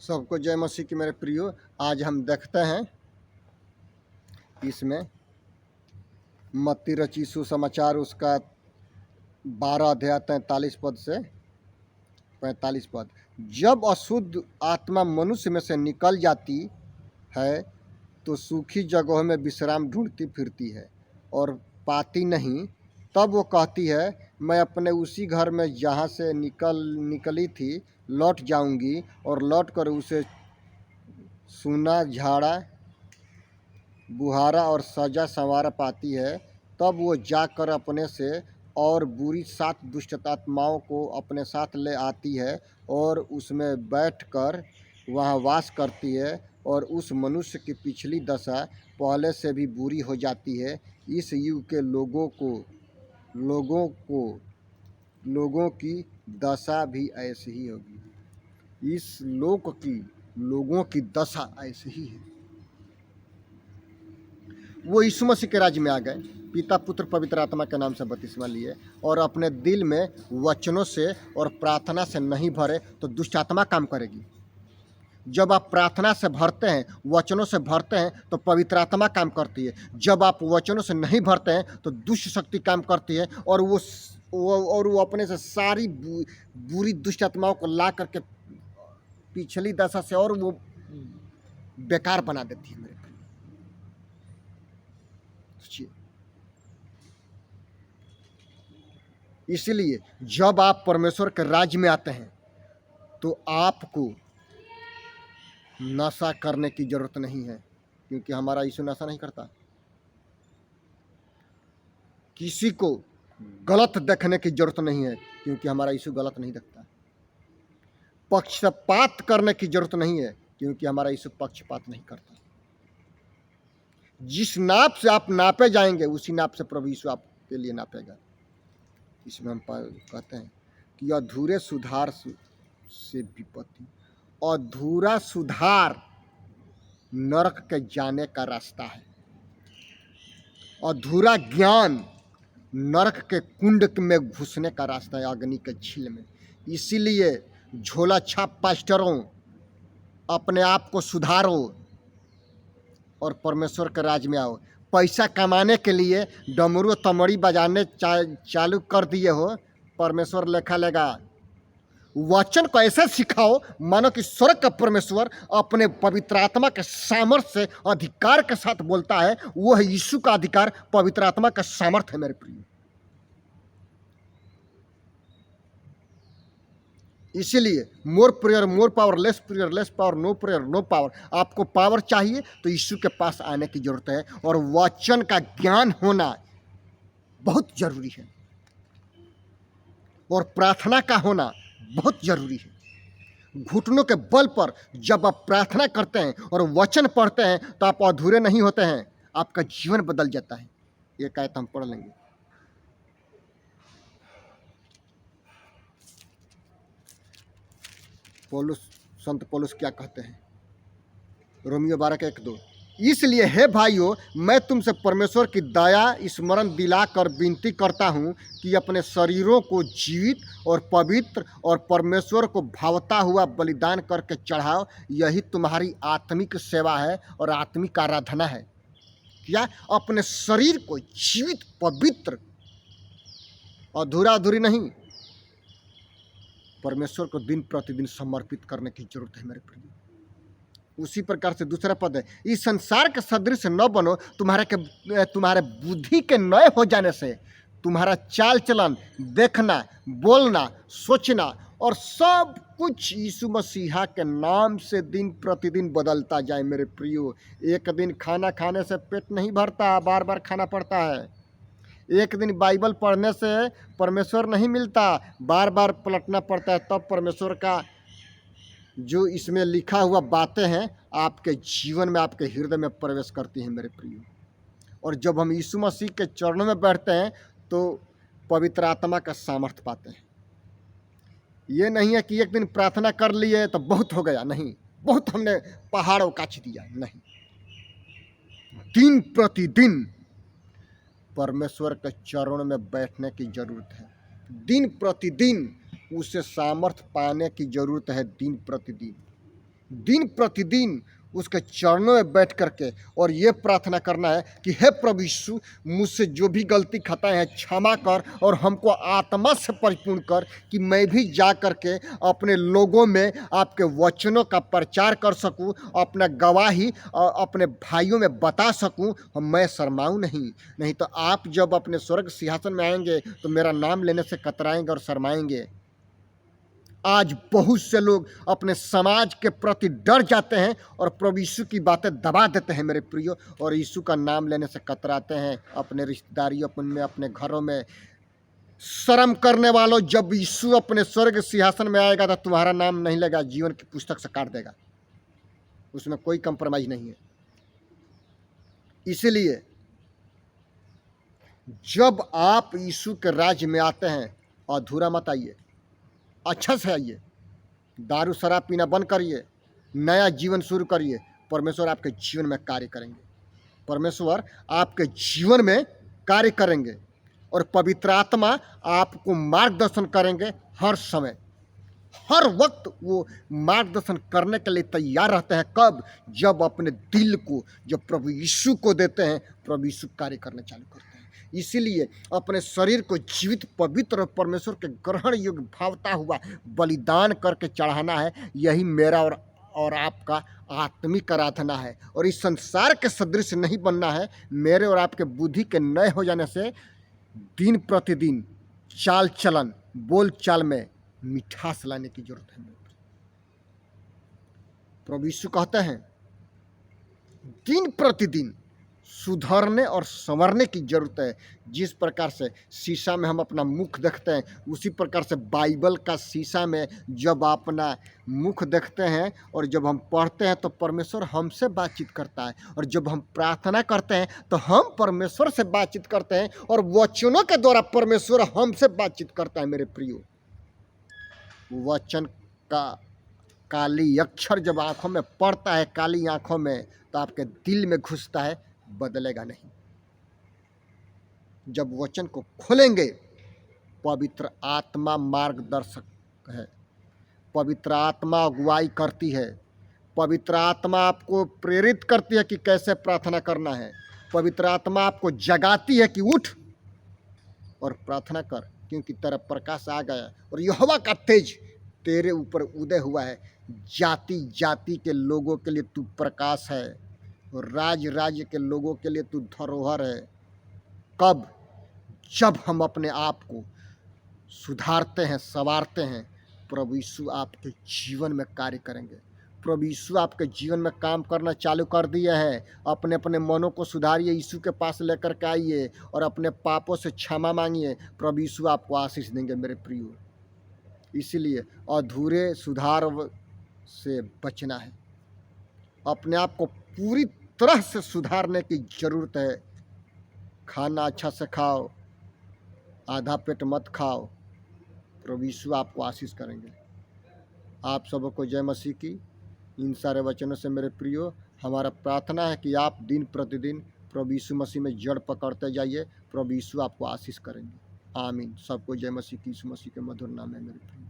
सबको जय मसीह की मेरे प्रियो। आज हम देखते हैं इसमें मत्ती रची सुसमाचार उसका 12 अध्याय 43 पद से 45 पद। जब अशुद्ध आत्मा मनुष्य में से निकल जाती है तो सूखी जगहों में विश्राम ढूंढती फिरती है और पाती नहीं। तब वो कहती है, मैं अपने उसी घर में जहाँ से निकली थी लौट जाऊंगी, और लौट कर उसे सूना झाड़ा बुहारा और सजा संवारा पाती है। तब वो जाकर अपने से और बुरी 7 दुष्ट आत्माओं को अपने साथ ले आती है और उसमें बैठकर वहाँ वास करती है, और उस मनुष्य की पिछली दशा पहले से भी बुरी हो जाती है। इस युग के लोगों की दशा भी ऐसी ही होगी। इस लोगों की दशा ऐसी ही है। वो यीशु मसीह के राज्य में आ गए, पिता पुत्र पवित्र आत्मा के नाम से बपतिस्मा लिए, और अपने दिल में वचनों से और प्रार्थना से नहीं भरे तो दुष्ट आत्मा काम करेगी। जब आप प्रार्थना से भरते हैं, वचनों से भरते हैं, तो पवित्र आत्मा काम करती है। जब आप वचनों से नहीं भरते हैं तो दुष्ट शक्ति काम करती है, और वो अपने से सारी बुरी दुष्ट आत्माओं को ला करके पिछली दशा से और वो बेकार बना देती है। मेरे इसलिए जब आप परमेश्वर के राज्य में आते हैं तो आपको नशा करने की जरूरत नहीं है, क्योंकि हमारा यीशु नशा नहीं करता। किसी को गलत देखने की जरूरत नहीं है, क्योंकि हमारा यीशु गलत नहीं देखता। पक्षपात करने की जरूरत नहीं है, क्योंकि हमारा यीशु पक्षपात नहीं करता। जिस नाप से आप नापे जाएंगे उसी नाप से प्रभु यीशु आपके लिए नापेगा। इसमें हम कहते हैं कि अधूरे सुधार से विपत्ति, अधूरा सुधार नरक के जाने का रास्ता है। अधूरा ज्ञान नरक के कुंड में घुसने का रास्ता है, अग्नि के झील में। इसीलिए झोला छाप पास्टरों, अपने आप को सुधारो और परमेश्वर के राज में आओ। पैसा कमाने के लिए डमरू तमड़ी बजाने चालू कर दिए हो, परमेश्वर लेखा लेगा। वचन को ऐसे सिखाओ मानो कि स्वर्ग का परमेश्वर अपने पवित्र आत्मा के सामर्थ्य से अधिकार के साथ बोलता है। वो है यीशु का अधिकार, पवित्र आत्मा का सामर्थ्य है। मेरे प्रिय, इसीलिए more prayer more power, less prayer less power, no prayer no power. आपको पावर चाहिए तो यीशु के पास आने की जरूरत है, और वचन का ज्ञान होना बहुत जरूरी है, और प्रार्थना का होना बहुत जरूरी है। घुटनों के बल पर जब आप प्रार्थना करते हैं और वचन पढ़ते हैं तो आप अधूरे नहीं होते हैं, आपका जीवन बदल जाता है। एक आयत हम पढ़ लेंगे। संत पौलुस क्या कहते हैं, रोमियो 12:1-2। इसलिए हे भाइयों, मैं तुमसे परमेश्वर की दया स्मरण दिलाकर विनती करता हूँ कि अपने शरीरों को जीवित और पवित्र और परमेश्वर को भावता हुआ बलिदान करके चढ़ाओ। यही तुम्हारी आत्मिक सेवा है और आत्मिक आराधना है। क्या? अपने शरीर को जीवित, पवित्र, अधूरी नहीं, परमेश्वर को दिन प्रतिदिन समर्पित करने की जरूरत है। मेरे प्रिय, उसी प्रकार से दूसरा पद है, इस संसार के सदृश न बनो। तुम्हारे बुद्धि के नए हो जाने से तुम्हारा चाल चलन, देखना, बोलना, सोचना और सब कुछ यीशु मसीहा के नाम से दिन प्रतिदिन बदलता जाए। मेरे प्रियो, एक दिन खाना खाने से पेट नहीं भरता, बार बार खाना पड़ता है। एक दिन बाइबल पढ़ने से परमेश्वर नहीं मिलता, बार बार पलटना पड़ता है, तब परमेश्वर का जो इसमें लिखा हुआ बातें हैं आपके जीवन में, आपके हृदय में प्रवेश करती हैं। मेरे प्रिय, और जब हम यीशु मसीह के चरणों में बैठते हैं तो पवित्र आत्मा का सामर्थ्य पाते हैं। ये नहीं है कि एक दिन प्रार्थना कर लिए तो बहुत हो गया, नहीं, बहुत हमने पहाड़ों काट दिया, नहीं। दिन प्रतिदिन परमेश्वर के चरणों में बैठने की जरूरत है। दिन प्रतिदिन उसे सामर्थ्य पाने की जरूरत है, दिन प्रतिदिन। दिन प्रतिदिन उसके चरणों में बैठ करके और ये प्रार्थना करना है कि हे प्रभु यीशु, मुझसे जो भी गलती खताएं हैं क्षमा कर और हमको आत्मा से परिपूर्ण कर कि मैं भी जा करके अपने लोगों में आपके वचनों का प्रचार कर सकूं, अपना गवाही अपने भाइयों में बता सकूं और मैं शर्माऊं नहीं। नहीं तो आप जब अपने स्वर्ग सिंहासन में आएंगे तो मेरा नाम लेने से कतराएंगे और शर्माएंगे। आज बहुत से लोग अपने समाज के प्रति डर जाते हैं और प्रभु यीशु की बातें दबा देते हैं मेरे प्रियो, और यीशु का नाम लेने से कतराते हैं अपने रिश्तेदारियों में, अपने घरों में। शर्म करने वालों, जब यीशु अपने स्वर्ग सिंहासन में आएगा तो तुम्हारा नाम नहीं लेगा, जीवन की पुस्तक से काट देगा, उसमें कोई कंप्रोमाइज नहीं है। इसलिए जब आप यीशु के राज्य में आते हैं अधूरा मत आइए, अच्छा से आइए, दारू शराब पीना बंद करिए, नया जीवन शुरू करिए। परमेश्वर आपके जीवन में कार्य करेंगे, परमेश्वर आपके जीवन में कार्य करेंगे और पवित्र आत्मा आपको मार्गदर्शन करेंगे। हर समय हर वक्त वो मार्गदर्शन करने के लिए तैयार रहते हैं। कब? जब अपने दिल को जब प्रभु यीशु को देते हैं, प्रभु यीशु कार्य करना चालू करते हैं। इसीलिए अपने शरीर को जीवित, पवित्र और परमेश्वर के ग्रहण योग्य भावता हुआ बलिदान करके चढ़ाना है। यही मेरा और आपका आत्मिक आराधना है। और इस संसार के सदृश नहीं बनना है। मेरे और आपके बुद्धि के नए हो जाने से दिन प्रतिदिन चाल चलन, बोल चाल में मिठास लाने की जरूरत है। प्रभु यीशु कहते हैं दिन प्रतिदिन सुधरने और संवरने की जरूरत है। जिस प्रकार से शीशा में हम अपना मुख देखते हैं, उसी प्रकार से बाइबल का शीशा में जब अपना मुख देखते हैं और जब हम पढ़ते हैं तो परमेश्वर हमसे बातचीत करता है, और जब हम प्रार्थना करते हैं तो हम परमेश्वर से बातचीत करते हैं, और वचनों के द्वारा परमेश्वर हमसे बातचीत करता है। मेरे प्रियो, वचन का काली अक्षर जब आंखों में पड़ता है, काली आंखों में, तो आपके दिल में घुसता है, बदलेगा नहीं। जब वचन को खोलेंगे, पवित्र आत्मा मार्गदर्शक है, पवित्र आत्मा अगुवाई करती है, पवित्र आत्मा आपको प्रेरित करती है कि कैसे प्रार्थना करना है, पवित्र आत्मा आपको जगाती है कि उठ और प्रार्थना कर, क्योंकि तेरा प्रकाश आ गया और यहोवा का तेज तेरे ऊपर उदय हुआ है। जाति जाति के लोगों के लिए तू प्रकाश है, और राज्य के लोगों के लिए तू धरोहर है। कब? जब हम अपने आप को सुधारते हैं, संवारते हैं, प्रभु यीशु आपके जीवन में कार्य करेंगे। प्रभु यीशु आपके जीवन में काम करना चालू कर दिया है। अपने अपने मनों को सुधारिए, यीशु के पास लेकर के आइए और अपने पापों से क्षमा मांगिए। प्रभु यीशु आपको आशीष देंगे मेरे प्रियो। इसीलिए अधूरे सुधार से बचना है। अपने आप को पूरी तरह से सुधारने की ज़रूरत है। खाना अच्छा से खाओ, आधा पेट मत खाओ। प्रभु यीशु आपको आशीष करेंगे। आप सबको जय मसीह की। इन सारे वचनों से मेरे प्रियो, हमारा प्रार्थना है कि आप दिन प्रतिदिन प्रभु यीशु मसीह में जड़ पकड़ते जाइए। प्रभु यीशु आपको आशीष करेंगे। आमीन। सबको जय मसीह की। यीशु मसीह के मधुर नाम है मेरे प्रियो।